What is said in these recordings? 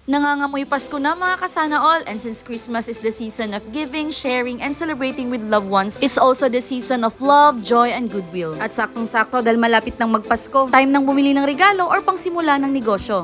Nangangamoy Pasko na mga kasana all, and since Christmas is the season of giving, sharing, and celebrating with loved ones, it's also the season of love, joy, and goodwill. At saktong-sakto dahil malapit ng magpasko, time nang bumili ng regalo or pangsimula ng negosyo.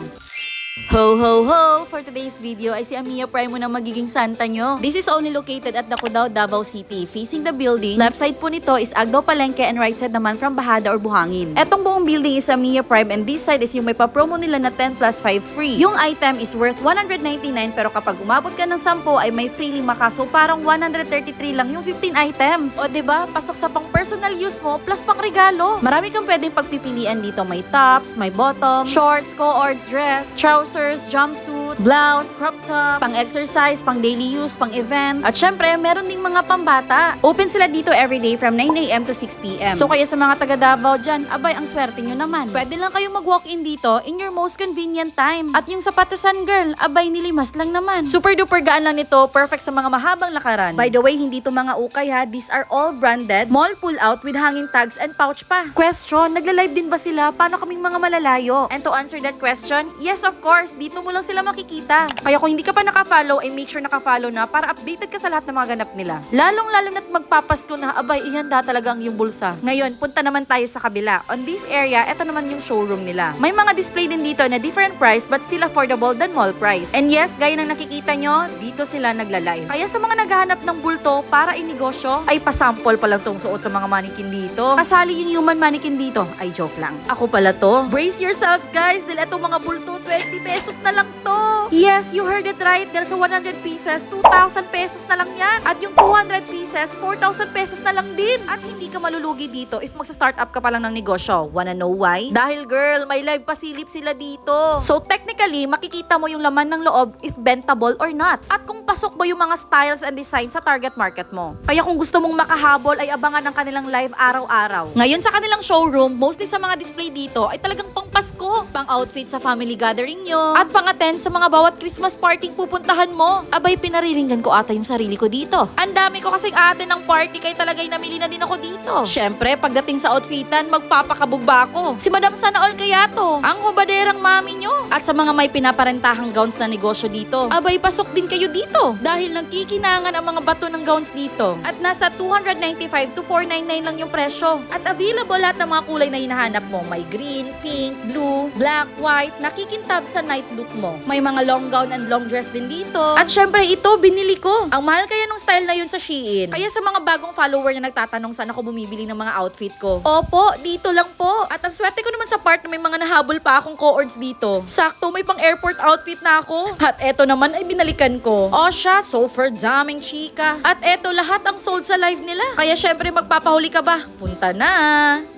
Ho ho ho! For today's video ay si Amia Prime mo na magiging Santa nyo. This is only located at Dakudao, Davao City. Facing the building, left side po nito is Agdao Palengke and right side naman from Bahada or Buhangin. Etong buong building is Amia Prime and this side is yung may pa-promo nila na 10 plus 5 free. Yung item is worth 199 pero kapag umabot ka ng 10 ay may free 5 ka. So parang 133 lang yung 15 items. O diba? Pasok sa pang personal use mo plus pang regalo. Marami kang pwedeng pagpipilian dito. May tops, may bottom, shorts, co-ords dress, trousers, jumpsuit, blouse, crop top, pang-exercise, pang-daily use, pang-event. At syempre, meron ding mga pambata. Open sila dito everyday from 9 a.m. to 6 p.m. So kaya sa mga taga Davao dyan, abay, ang swerte nyo naman. Pwede lang kayo mag-walk-in dito in your most convenient time. At yung sa Patasan Girl, abay, nilimas lang naman. Super duper gaan lang nito, perfect sa mga mahabang lakaran. By the way, hindi to mga ukay ha, these are all branded, mall pull-out with hanging tags and pouch pa. Question, nagla-live din ba sila? Paano kaming mga malalayo? And to answer that question, yes of course, dito mo lang sila makikita. Kaya kung hindi ka pa nakafollow, ay make sure nakafollow na para updated ka sa lahat ng mga ganap nila. Lalong-lalo na't magpapasko na, abay, ihanda talaga ang iyong bulsa. Ngayon, punta naman tayo sa kabila. On this area, eto naman yung showroom nila. May mga display din dito na different price but still affordable than mall price. And yes, gaya ng nakikita nyo, dito sila nagla-live. Kaya sa mga naghahanap ng bulto para inegosyo, ay pasample pa lang tong suot sa mga mannequin dito. Kasali yung human mannequin dito. Ay, joke lang. Ako pala to. Brace yourselves guys, dahil etong mga bulto, 20 pesos na lang to. Yes, you heard it right. Dahil sa 100 pieces, 2,000 pesos na lang yan. At yung 200 pieces, 4,000 pesos na lang din. At hindi ka malulugi dito if magsa-start up ka pa lang ng negosyo. Wanna know why? Dahil girl, may live pasilip sila dito. So technically, makikita mo yung laman ng loob if bentable or not. At kung pasok ba yung mga styles and designs sa target market mo. Kaya kung gusto mong makahabol, ay abangan ang kanilang live araw-araw. Ngayon sa kanilang showroom, mostly sa mga display dito, ay talagang pang Pasko, pang outfit sa family gathering nyo, at pang-attend sa mga bawat Christmas party pupuntahan mo. Abay, pinariringgan ko ata yung sarili ko dito. Ang dami ko kasing ate ng party, kaya talaga'y namili na din ako dito. Syempre, pagdating sa outfitan, magpapakabog ba ako? Si Madam Sana All kaya to, ang hubaderang mami nyo. At sa mga may pinaparentahang gowns na negosyo dito, abay, pasok din kayo dito. Dahil nagkikinangan ang mga bato ng gowns dito. At nasa 295 to 499 lang yung presyo. At available lahat ng mga kulay na hinahanap mo. May green, pink, blue, black, white, nakikintab sa night look mo. May mga long gown and long dress din dito. At syempre, ito, binili ko. Ang mahal kaya nung style na yun sa Shein. Kaya sa mga bagong follower na nagtatanong saan ako bumibili ng mga outfit ko. Opo, dito lang po. At ang swerte ko naman sa part na may mga nahabol pa akong co-ords dito. Sakto, may pang airport outfit na ako. At eto naman ay binalikan ko. O siya, so for daming chika. At eto, lahat ang sold sa live nila. Kaya syempre, magpapahuli ka ba? Punta na!